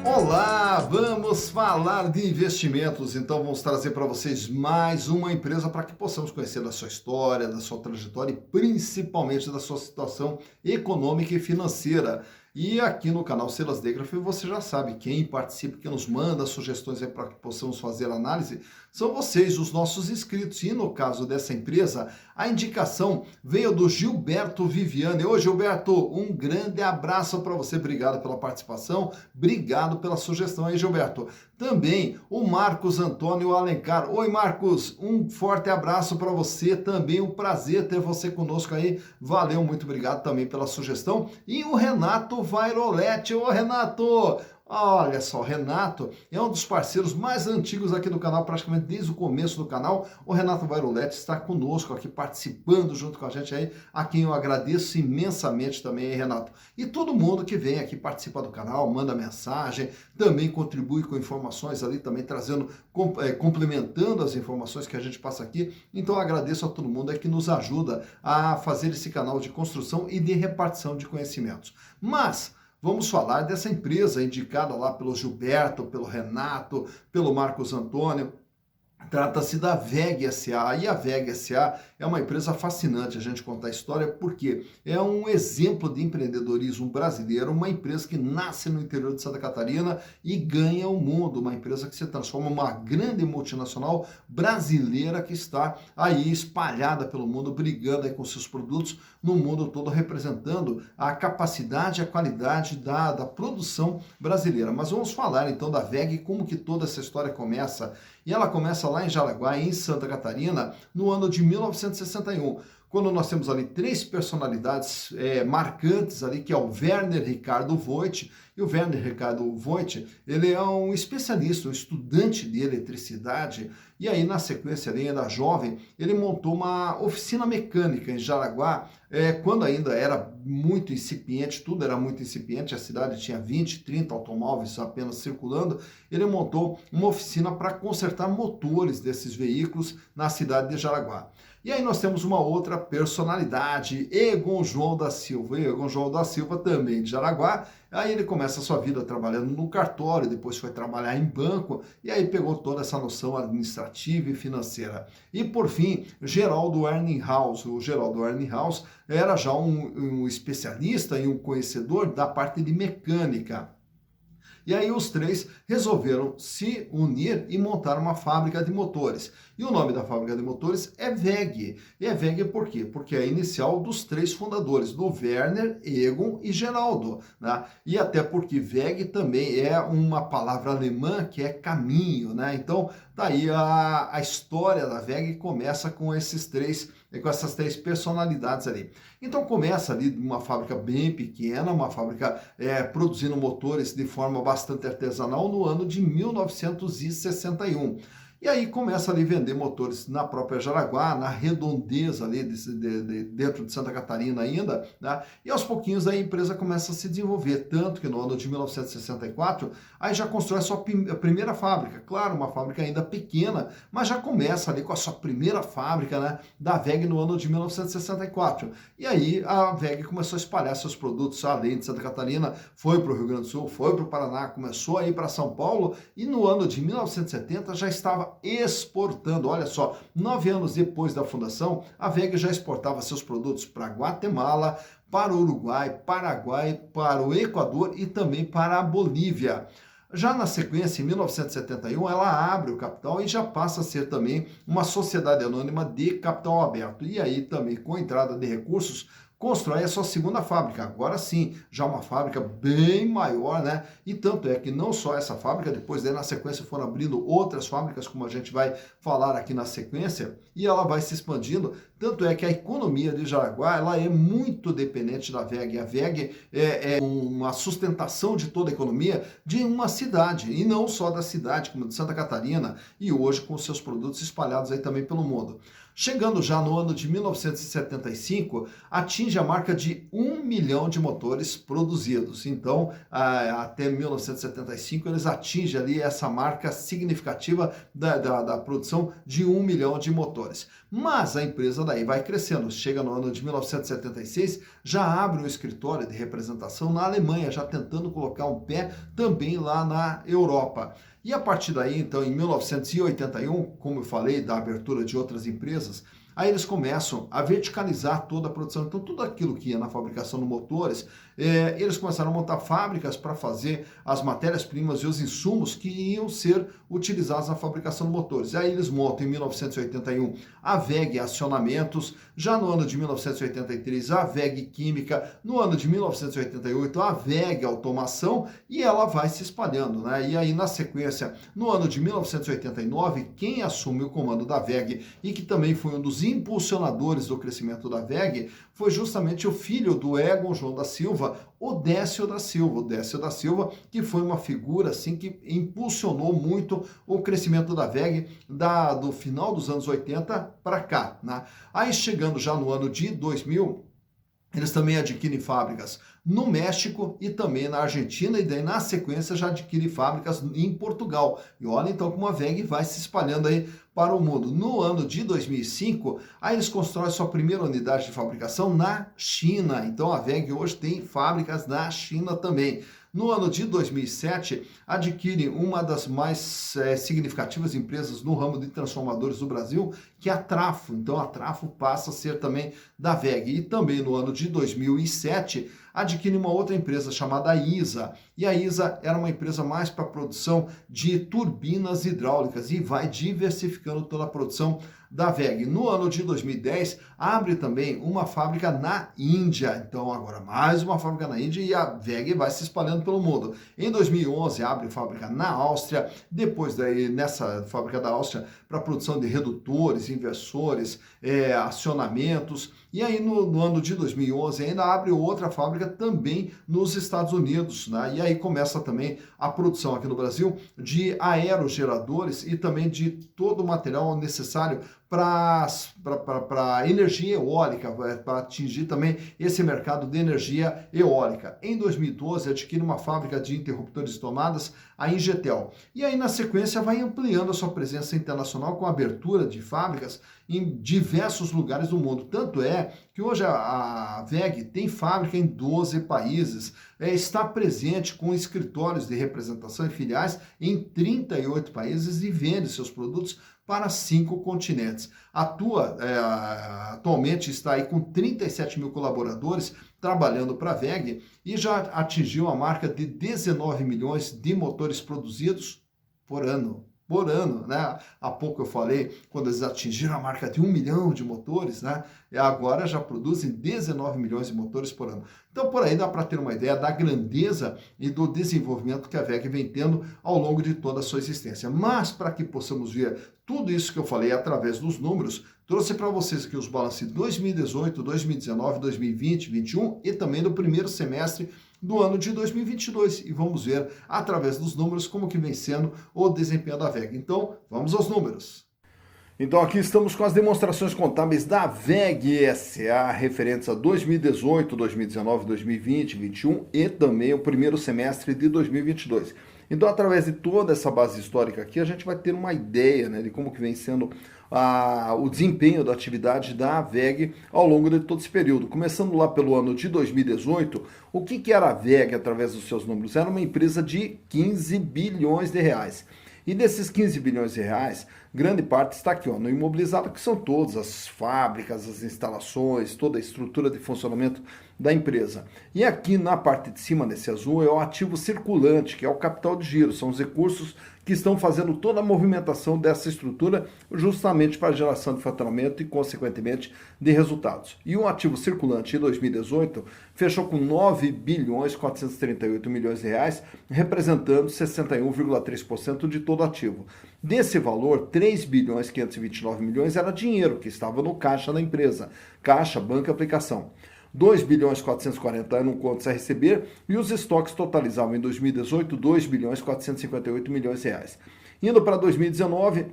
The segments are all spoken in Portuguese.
Olá, vamos falar de investimentos. Então, vamos trazer para vocês mais uma empresa para que possamos conhecer da sua história, da sua trajetória e principalmente da sua situação econômica e financeira. E aqui no canal Silas Degraf, você já sabe, quem participa, quem nos manda sugestões para que possamos fazer análise, são vocês, os nossos inscritos. E no caso dessa empresa, a indicação veio do Gilberto Viviane. Ô Gilberto, um grande abraço para você, obrigado pela participação, obrigado pela sugestão aí, Gilberto. Também o Marcos Antônio Alencar. Oi, Marcos, um forte abraço para você, também um prazer ter você conosco aí, valeu, muito obrigado também pela sugestão. E o Renato Vairoletti. Ô, Renato, olha só, Renato é um dos parceiros mais antigos aqui do canal, praticamente desde o começo do canal. O Renato Vairoletti está conosco aqui, participando junto com a gente aí, a quem eu agradeço imensamente também, Renato. E todo mundo que vem aqui, participa do canal, manda mensagem, também contribui com informações ali, também trazendo, complementando as informações que a gente passa aqui. Então eu agradeço a todo mundo aí que nos ajuda a fazer esse canal de construção e de repartição de conhecimentos. Mas vamos falar dessa empresa indicada lá pelo Gilberto, pelo Renato, pelo Marcos Antônio. Trata-se da VEG S.A. E a VEG S.A. é uma empresa fascinante a gente contar a história, porque é um exemplo de empreendedorismo brasileiro, uma empresa que nasce no interior de Santa Catarina e ganha o mundo, uma empresa que se transforma em uma grande multinacional brasileira que está aí espalhada pelo mundo, brigando aí com seus produtos no mundo todo, representando a capacidade e a qualidade da produção brasileira. Mas vamos falar então da VEG, como que toda essa história começa. E ela começa lá em Jaraguá, em Santa Catarina, no ano de 1961, quando nós temos ali três personalidades marcantes ali, que é o Werner Ricardo Voigt. E o Werner Ricardo Voigt, ele é um especialista, um estudante de eletricidade, e aí na sequência, ele ainda jovem, ele montou uma oficina mecânica em Jaraguá, quando ainda era muito incipiente, tudo era muito incipiente, a cidade tinha 20, 30 automóveis apenas circulando. Ele montou uma oficina para consertar motores desses veículos na cidade de Jaraguá. E aí nós temos uma outra personalidade, Egon João da Silva. Egon João da Silva, também de Jaraguá. Aí ele começa a sua vida trabalhando no cartório, depois foi trabalhar em banco, e aí pegou toda essa noção administrativa e financeira. E por fim, Geraldo Erninghaus. O Geraldo Erninghaus era já um especialista e um conhecedor da parte de mecânica. E aí os três resolveram se unir e montar uma fábrica de motores. E o nome da fábrica de motores é VEG. E é VEG por quê? Porque é a inicial dos três fundadores, do Werner, Egon e Geraldo, né? E até porque VEG também é uma palavra alemã que é caminho, né? Então, daí a história da VEG começa com essas três personalidades ali. Então começa ali uma fábrica bem pequena, uma fábrica produzindo motores de forma bastante artesanal no ano de 1961. E aí começa ali a vender motores na própria Jaraguá, na redondeza ali dentro de Santa Catarina ainda, né? E aos pouquinhos a empresa começa a se desenvolver, tanto que no ano de 1964, aí já constrói a sua primeira fábrica, claro, uma fábrica ainda pequena, mas já começa ali com a sua primeira fábrica, né, da VEG no ano de 1964. E aí a VEG começou a espalhar seus produtos além de Santa Catarina, foi para o Rio Grande do Sul, foi para o Paraná, começou a ir para São Paulo, e no ano de 1970 já estava exportando. Olha só, 9 anos depois da fundação, a VEG já exportava seus produtos para Guatemala, para o Uruguai, Paraguai, para o Equador e também para a Bolívia. Já na sequência, em 1971, ela abre o capital e já passa a ser também uma sociedade anônima de capital aberto. E aí também, com a entrada de recursos, constrói a sua segunda fábrica, agora sim, já uma fábrica bem maior, né? E tanto é que não só essa fábrica, depois daí na sequência foram abrindo outras fábricas, como a gente vai falar aqui na sequência, e ela vai se expandindo, tanto é que a economia de Jaraguá, ela é muito dependente da VEG. A VEG é uma sustentação de toda a economia de uma cidade, e não só da cidade, como de Santa Catarina, e hoje com seus produtos espalhados aí também pelo mundo. Chegando já no ano de 1975, atinge a marca de 1 milhão de motores produzidos. Então, até 1975, eles atingem ali essa marca significativa da produção de 1 milhão de motores. Mas a empresa daí vai crescendo. Chega no ano de 1976, já abre um escritório de representação na Alemanha, já tentando colocar um pé também lá na Europa. E a partir daí, então, em 1981, como eu falei, da abertura de outras empresas, aí eles começam a verticalizar toda a produção. Então, tudo aquilo que ia na fabricação de motores, eles começaram a montar fábricas para fazer as matérias-primas e os insumos que iam ser utilizados na fabricação de motores. Aí eles montam, em 1981, a WEG Acionamentos, já no ano de 1983, a WEG Química, no ano de 1988, a WEG Automação, e ela vai se espalhando, né? E aí, na sequência, no ano de 1989, quem assume o comando da WEG e que também foi um dos impulsionadores do crescimento da WEG foi justamente o filho do Egon João da Silva, o Décio da Silva. O Décio da Silva, que foi uma figura assim que impulsionou muito o crescimento da WEG do final dos anos 80 para cá, né? Aí chegando já no ano de 2000, eles também adquirem fábricas no México e também na Argentina, e daí na sequência já adquirem fábricas em Portugal. E olha então como a WEG vai se espalhando aí para o mundo. No ano de 2005, aí eles constroem sua primeira unidade de fabricação na China. Então a WEG hoje tem fábricas na China também. No ano de 2007, adquire uma das mais significativas empresas no ramo de transformadores do Brasil, que é a Trafo. Então a Trafo passa a ser também da WEG. E também no ano de 2007, adquire uma outra empresa chamada ISA. E a ISA era uma empresa mais para produção de turbinas hidráulicas e vai diversificando toda a produção da WEG. No ano de 2010, abre também uma fábrica na Índia. Então, agora mais uma fábrica na Índia e a WEG vai se espalhando pelo mundo. Em 2011, abre fábrica na Áustria. Depois daí, nessa fábrica da Áustria, para produção de redutores, inversores, acionamentos. E aí, no ano de 2011, ainda abre outra fábrica também nos Estados Unidos, né? E aí começa também a produção aqui no Brasil de aerogeradores e também de todo o material necessário para energia eólica, para atingir também esse mercado de energia eólica. Em 2012, adquire uma fábrica de interruptores de tomadas, a Ingetel. E aí, na sequência, vai ampliando a sua presença internacional com a abertura de fábricas em diversos lugares do mundo. Tanto é que hoje a WEG tem fábrica em 12 países, está presente com escritórios de representação e filiais em 38 países e vende seus produtos para 5 continentes. Atualmente está aí com 37 mil colaboradores trabalhando para a WEG e já atingiu a marca de 19 milhões de motores produzidos por ano. Né? Há pouco eu falei, quando eles atingiram a marca de 1 milhão de motores, né? E agora já produzem 19 milhões de motores por ano. Então, por aí dá para ter uma ideia da grandeza e do desenvolvimento que a WEG vem tendo ao longo de toda a sua existência. Mas, para que possamos ver tudo isso que eu falei através dos números, trouxe para vocês aqui os balanços de 2018, 2019, 2020, 2021 e também do primeiro semestre do ano de 2022 e vamos ver através dos números como que vem sendo o desempenho da WEG. Então, vamos aos números. Então aqui estamos com as demonstrações contábeis da WEG SA referentes a 2018, 2019, 2020, 2021 e também o primeiro semestre de 2022. Então, através de toda essa base histórica aqui, a gente vai ter uma ideia, né, de como que vem sendo o desempenho da atividade da WEG ao longo de todo esse período. Começando lá pelo ano de 2018, o que era a WEG através dos seus números? Era uma empresa de 15 bilhões de reais. E desses 15 bilhões de reais, grande parte está aqui, no imobilizado, que são todas as fábricas, as instalações, toda a estrutura de funcionamento da empresa. E aqui na parte de cima desse azul é o ativo circulante, que é o capital de giro, são os recursos que estão fazendo toda a movimentação dessa estrutura justamente para a geração de faturamento e, consequentemente, de resultados. E o ativo circulante em 2018 fechou com 9 bilhões 438 milhões de reais, representando 61,3% de todo ativo. Desse valor, 3 bilhões 529 milhões era dinheiro que estava no caixa da empresa, caixa, banco e aplicação. 2 bilhões 440 eram contas a receber e os estoques totalizavam em 2018 2 bilhões 458 milhões de reais. Indo para 2019,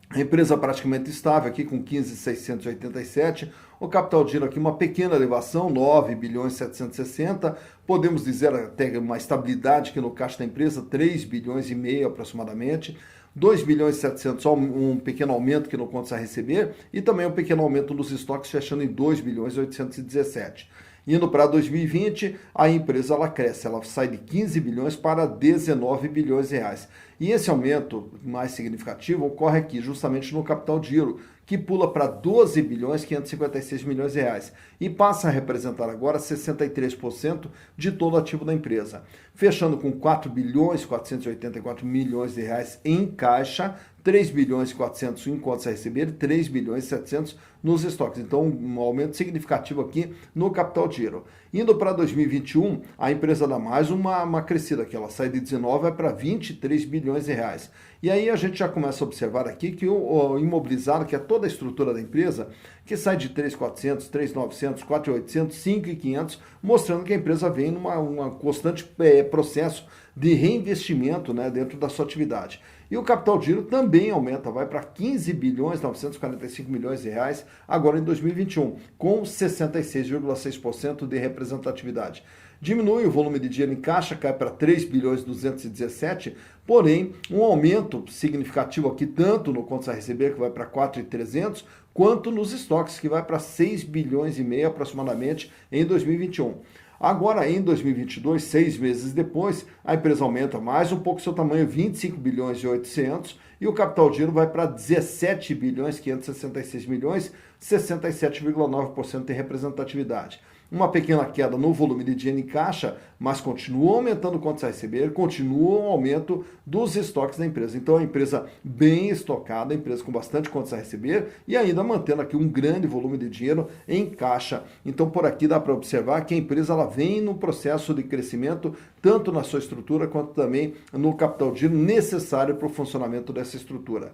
a empresa praticamente estável aqui com 15.687, o capital de giro aqui uma pequena elevação, 9 bilhões 760, podemos dizer até uma estabilidade aqui no caixa da empresa, 3 bilhões e meio aproximadamente. 2 bilhões e 700, um pequeno aumento que não conta a receber, e também um pequeno aumento nos estoques, fechando em 2 bilhões e 817. Indo para 2020, a empresa ela cresce, ela sai de 15 bilhões para 19 bilhões de reais. E esse aumento mais significativo ocorre aqui, justamente no capital de giro, que pula para 12 bilhões 556 milhões de reais e passa a representar agora 63% de todo o ativo da empresa, fechando com 4 bilhões 484 milhões de reais em caixa, 3 bilhões e 400 em contas a receber e 3 bilhões e 700 nos estoques. Então, um aumento significativo aqui no capital de giro. Indo para 2021, a empresa dá mais uma crescida aqui, ela sai de 19 para 23 bilhões de reais. E aí a gente já começa a observar aqui que o imobilizado, que é toda a estrutura da empresa, que sai de 3.400, 3.900, 4.800, 5.500, mostrando que a empresa vem numa constante processo de reinvestimento, né, dentro da sua atividade. E o capital de giro também aumenta, vai para 15 bilhões 945 milhões de reais agora em 2021, com 66,6% de representatividade. Diminui o volume de dinheiro em caixa, cai para 3 bilhões 217, porém um aumento significativo aqui tanto no contas a receber, que vai para 4.300, quanto nos estoques, que vai para 6 bilhões e meio aproximadamente em 2021. Agora, em 2022, 6 meses depois, a empresa aumenta mais um pouco seu tamanho, 25 bilhões e 800, e o capital de giro vai para 17 bilhões 566 milhões, 67,9% de representatividade. Uma pequena queda no volume de dinheiro em caixa, mas continua aumentando contas a receber, continua o aumento dos estoques da empresa. Então, a empresa bem estocada, a empresa com bastante contas a receber e ainda mantendo aqui um grande volume de dinheiro em caixa. Então, por aqui dá para observar que a empresa ela vem no processo de crescimento, tanto na sua estrutura quanto também no capital de giro necessário para o funcionamento dessa estrutura.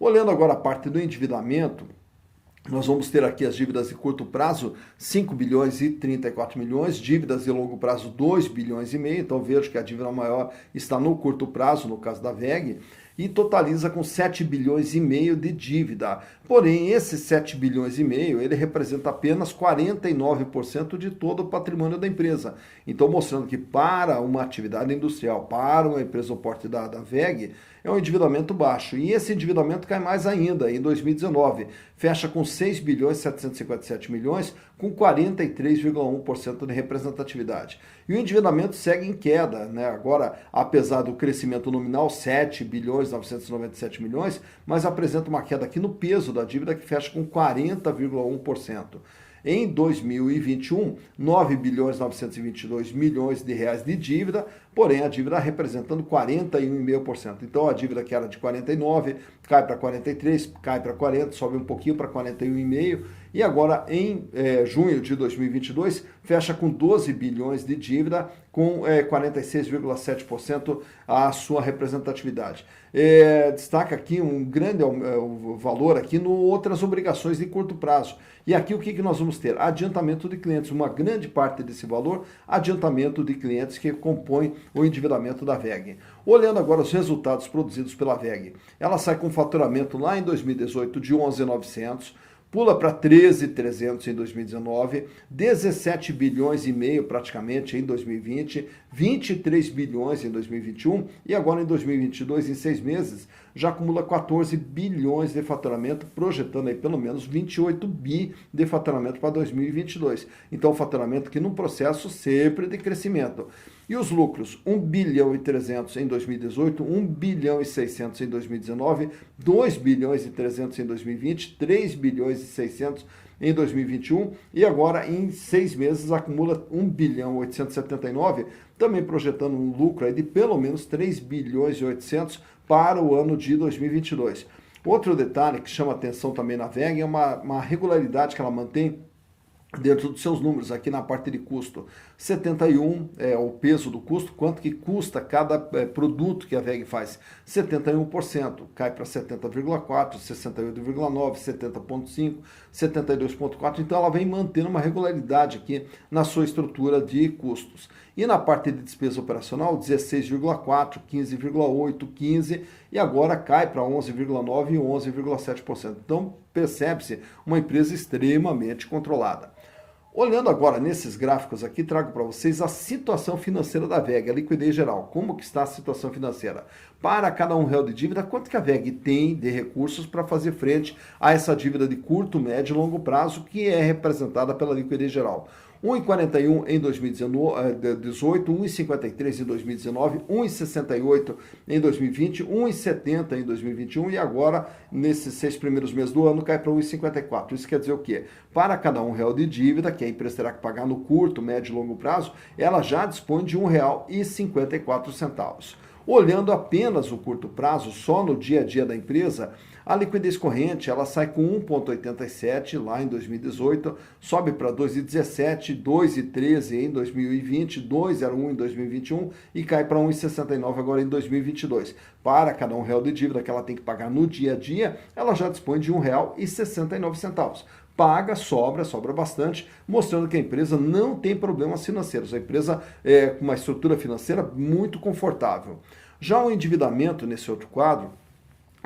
Olhando agora a parte do endividamento, nós vamos ter aqui as dívidas de curto prazo, 5 bilhões e 34 milhões, dívidas de longo prazo, 2 bilhões e meio, então vejo que a dívida maior está no curto prazo, no caso da VEG, e totaliza com 7 bilhões e meio de dívida. Porém, esses 7 bilhões e meio, ele representa apenas 49% de todo o patrimônio da empresa. Então, mostrando que para uma atividade industrial, para uma empresa do porte da VEG, é um endividamento baixo. E esse endividamento cai mais ainda em 2019. Fecha com 6 bilhões e 757 milhões, com 43,1% de representatividade. E o endividamento segue em queda, né? Agora, apesar do crescimento nominal, 7 bilhões e 997 milhões, mas apresenta uma queda aqui no peso da dívida que fecha com 40,1%. Em 2021, 9 bilhões e 922 milhões de reais de dívida, porém a dívida representando 41,5%. Então a dívida que era de 49 cai para 43, cai para 40, sobe um pouquinho para 41,5 e agora em junho de 2022 fecha com 12 bilhões de dívida com 46,7% a sua representatividade. Destaca aqui um grande valor aqui no outras obrigações de curto prazo. E aqui o que nós vamos ter? Adiantamento de clientes, uma grande parte desse valor, adiantamento de clientes que compõem o endividamento da VEG. Olhando agora os resultados produzidos pela VEG, ela sai com faturamento lá em 2018 de 11.900, pula para 13.300 em 2019, 17 bilhões e meio praticamente em 2020, 23 bilhões em 2021 e agora em 2022, em 6 meses, já acumula 14 bilhões de faturamento, projetando aí pelo menos 28 bi de faturamento para 2022. Então, faturamento que num processo sempre de crescimento. E os lucros, 1 bilhão e 300 em 2018, 1 bilhão e 600 em 2019, 2 bilhões e 300 em 2020, 3 bilhões e 600 em 2021 e agora em 6 meses acumula 1 bilhão e 879, também projetando um lucro aí de pelo menos 3 bilhões e 800 para o ano de 2022. Outro detalhe que chama atenção também na VEG é uma regularidade que ela mantém dentro dos seus números, aqui na parte de custo. 71 é o peso do custo, quanto que custa cada produto que a VEG faz. 71%, cai para 70,4%, 68,9%, 70,5%, 72,4%. Então ela vem mantendo uma regularidade aqui na sua estrutura de custos. E na parte de despesa operacional, 16,4%, 15,8%, 15% e agora cai para 11,9% e 11,7%. Então percebe-se uma empresa extremamente controlada. Olhando agora nesses gráficos aqui, trago para vocês a situação financeira da VEG, a liquidez geral. Como que está a situação financeira? Para cada R$1 de dívida, quanto que a VEG tem de recursos para fazer frente a essa dívida de curto, médio e longo prazo, que é representada pela liquidez geral? 1,41 em 2018, 1,53 em 2019, 1,68 em 2020, 1,70 em 2021 e agora, nesses 6 primeiros meses do ano, cai para 1,54. Isso quer dizer o quê? Para cada R$1 de dívida, que a empresa terá que pagar no curto, médio e longo prazo, ela já dispõe de R$1,54. Olhando apenas o curto prazo, só no dia a dia da empresa, a liquidez corrente ela sai com 1,87 lá em 2018, sobe para 2,17, 2,13 em 2020, 2,01 em 2021 e cai para 1,69 agora em 2022. Para cada R$1 de dívida que ela tem que pagar no dia a dia, ela já dispõe de R$1,69. Paga, sobra bastante, mostrando que a empresa não tem problemas financeiros. A empresa é com uma estrutura financeira muito confortável. Já o endividamento, nesse outro quadro,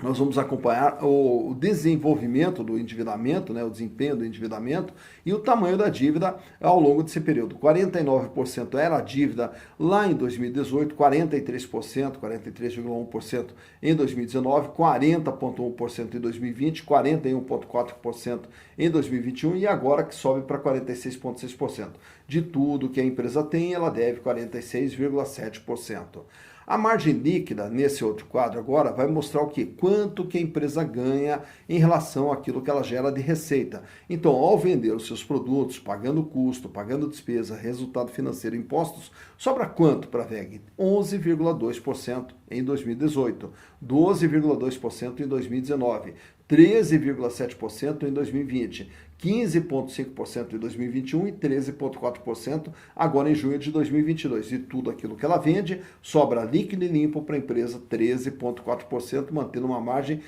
nós vamos acompanhar o desenvolvimento do endividamento, né, o desempenho do endividamento e o tamanho da dívida ao longo desse período. 49% era a dívida lá em 2018, 43%, 43,1% em 2019, 40,1% em 2020, 41,4% em 2021 e agora que sobe para 46,6%. De tudo que a empresa tem, ela deve 46,7%. A margem líquida, nesse outro quadro agora, vai mostrar o quê? Quanto que a empresa ganha em relação àquilo que ela gera de receita. Então, ao vender os seus produtos, pagando custo, pagando despesa, resultado financeiro, impostos, sobra quanto para a VEG? 11,2% em 2018, 12,2% em 2019, 13,7% em 2020, 15,5% em 2021 e 13,4% agora em junho de 2022. E tudo aquilo que ela vende sobra líquido e limpo para a empresa, 13,4%, mantendo uma margem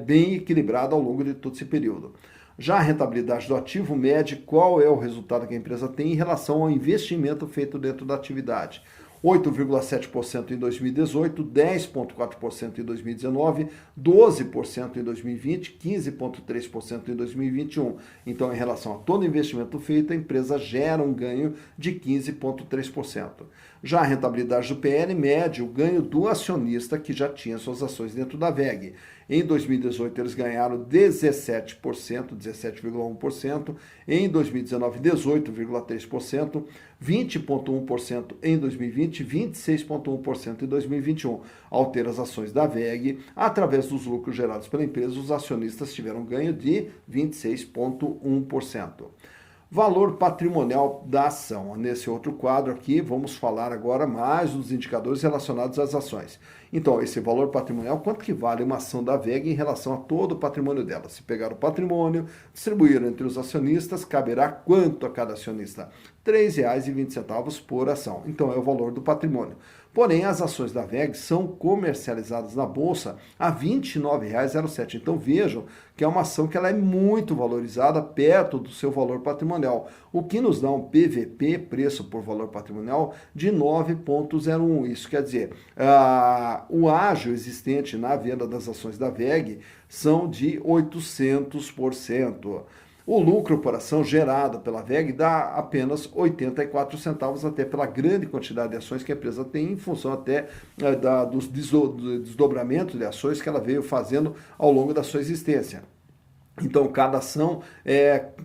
bem equilibrada ao longo de todo esse período. Já a rentabilidade do ativo mede qual é o resultado que a empresa tem em relação ao investimento feito dentro da atividade. 8,7% em 2018, 10,4% em 2019, 12% em 2020, 15,3% em 2021. Então, em relação a todo investimento feito, a empresa gera um ganho de 15,3%. Já a rentabilidade do PL mede o ganho do acionista que já tinha suas ações dentro da VEG. Em 2018, eles ganharam 17%, 17,1%. Em 2019, 18,3%. 20,1% em 2020, 26,1% em 2021. Ao ter as ações da VEG, através dos lucros gerados pela empresa, os acionistas tiveram ganho de 26,1%. Valor patrimonial da ação. Nesse outro quadro aqui, vamos falar agora mais dos indicadores relacionados às ações. Então, esse valor patrimonial, quanto que vale uma ação da VEG em relação a todo o patrimônio dela? Se pegar o patrimônio, distribuir entre os acionistas, caberá quanto a cada acionista? R$ 3,20 por ação. Então, é o valor do patrimônio. Porém, as ações da VEG são comercializadas na Bolsa a R$ 29,07. Então, vejam que é uma ação que ela é muito valorizada perto do seu valor patrimonial, o que nos dá um PVP, preço por valor patrimonial, de 9,01. Isso quer dizer, o ágio existente na venda das ações da VEG são de 800%. O lucro por ação gerado pela VEG dá apenas 84 centavos, até pela grande quantidade de ações que a empresa tem, em função até dos desdobramentos de ações que ela veio fazendo ao longo da sua existência. Então, cada ação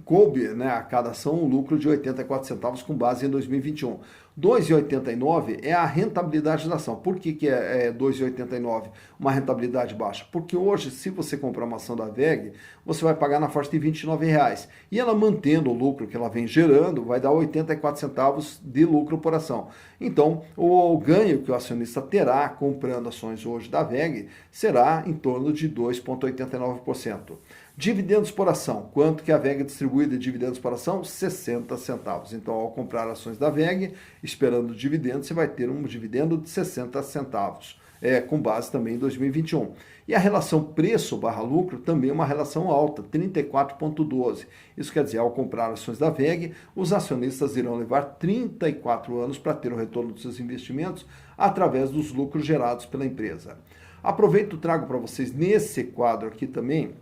coube, né, a cada ação um lucro de 84 centavos com base em 2021. R$ 2,89 é a rentabilidade da ação. Por que é 2,89? Uma rentabilidade baixa? Porque hoje, se você comprar uma ação da VEG, você vai pagar na faixa de R$ 29,00. E ela mantendo o lucro que ela vem gerando, vai dar 84 centavos de lucro por ação. Então, o ganho que o acionista terá comprando ações hoje da VEG será em torno de 2,89%. Dividendos por ação. Quanto que a VEG distribui de dividendos por ação? 60 centavos. Então, ao comprar ações da VEG, esperando dividendos, você vai ter um dividendo de 60 centavos, com base também em 2021. E a relação preço/lucro também é uma relação alta, 34,12. Isso quer dizer, ao comprar ações da VEG, os acionistas irão levar 34 anos para ter o retorno dos seus investimentos através dos lucros gerados pela empresa. Aproveito e trago para vocês nesse quadro aqui também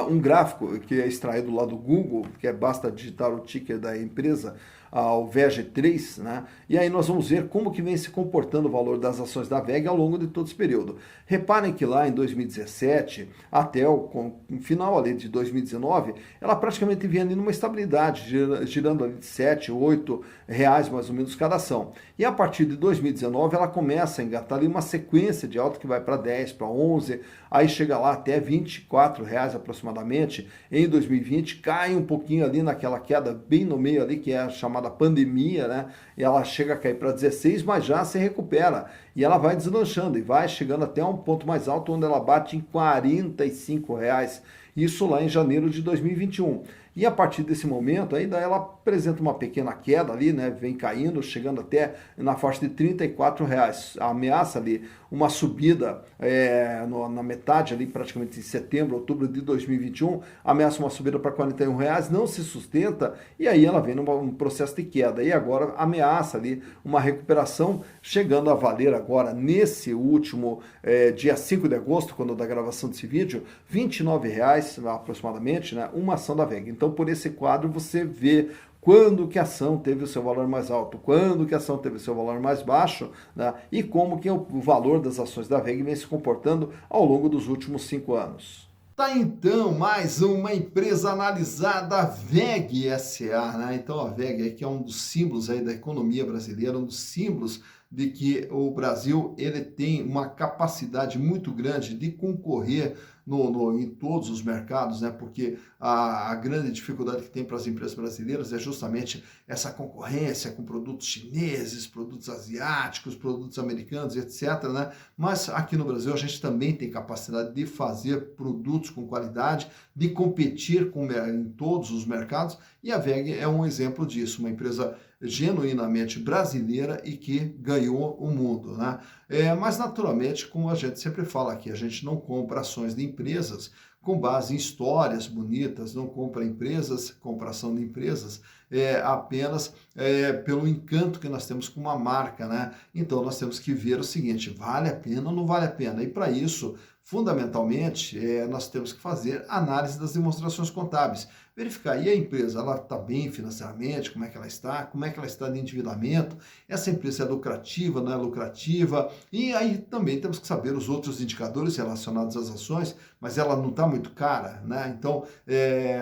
um gráfico que é extraído lá do Google, que basta digitar o ticker da empresa, o VEG3, né? E aí nós vamos ver como que vem se comportando o valor das ações da VEG ao longo de todo esse período. Reparem que lá em 2017, até o final ali de 2019, ela praticamente vinha ali numa estabilidade, girando ali de 7, 8 reais mais ou menos cada ação. E a partir de 2019 ela começa a engatar ali uma sequência de alta que vai para 10, para 11, aí chega lá até 24 reais aproximadamente em 2020, cai um pouquinho ali naquela queda bem no meio ali que é a chamada pandemia, né? E ela chega a cair para 16, mas já se recupera. E ela vai deslanchando e vai chegando até um ponto mais alto, onde ela bate em R$ 45. Isso lá em janeiro de 2021. E a partir desse momento, ainda ela apresenta uma pequena queda ali, né? Vem caindo, chegando até na faixa de R$ 34. Ameaça ali uma subida na metade ali, praticamente em setembro, outubro de 2021, ameaça uma subida para R$ 41, não se sustenta, e aí ela vem num processo de queda. E agora ameaça ali uma recuperação, chegando a valer agora, nesse último dia 5 de agosto, quando da gravação desse vídeo, R$ 29 aproximadamente, né? Uma ação da VEG. Então, por esse quadro, você vê quando que a ação teve o seu valor mais alto, quando que a ação teve o seu valor mais baixo, né? E como que o valor das ações da VEG vem se comportando ao longo dos últimos 5 anos. Tá então mais uma empresa analisada, a VEG SA, né? Então a VEG aí, que é um dos símbolos aí da economia brasileira, um dos símbolos de que o Brasil ele tem uma capacidade muito grande de concorrer em todos os mercados, né? Porque a grande dificuldade que tem para as empresas brasileiras é justamente essa concorrência com produtos chineses, produtos asiáticos, produtos americanos, etc, né? Mas aqui no Brasil a gente também tem capacidade de fazer produtos com qualidade, de competir em todos os mercados, e a VEG é um exemplo disso, uma empresa genuinamente brasileira e que ganhou o mundo, né? Mas naturalmente, como a gente sempre fala aqui, a gente não compra ações de empresas com base em histórias bonitas, não compra ação de empresas apenas pelo encanto que nós temos com uma marca, né? Então nós temos que ver o seguinte, vale a pena ou não vale a pena? E para isso, fundamentalmente, nós temos que fazer análise das demonstrações contábeis, verificar, e a empresa, ela está bem financeiramente, como é que ela está de endividamento, essa empresa é lucrativa, não é lucrativa, e aí também temos que saber os outros indicadores relacionados às ações, mas ela não está muito cara, né? Então,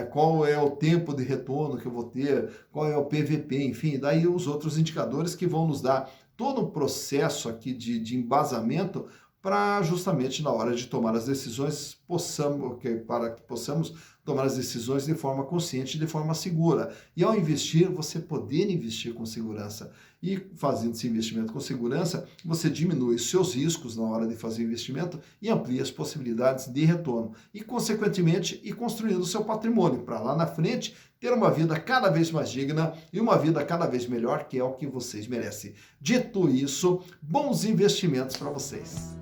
qual é o tempo de retorno que eu vou ter, qual é o PVP, enfim, daí os outros indicadores que vão nos dar todo o processo aqui de embasamento para justamente na hora de tomar as decisões para que possamos tomar as decisões de forma consciente, de forma segura. E ao investir, você poder investir com segurança. E fazendo esse investimento com segurança, você diminui os seus riscos na hora de fazer o investimento e amplia as possibilidades de retorno. E, consequentemente, ir construindo o seu patrimônio para lá na frente ter uma vida cada vez mais digna e uma vida cada vez melhor, que é o que vocês merecem. Dito isso, bons investimentos para vocês.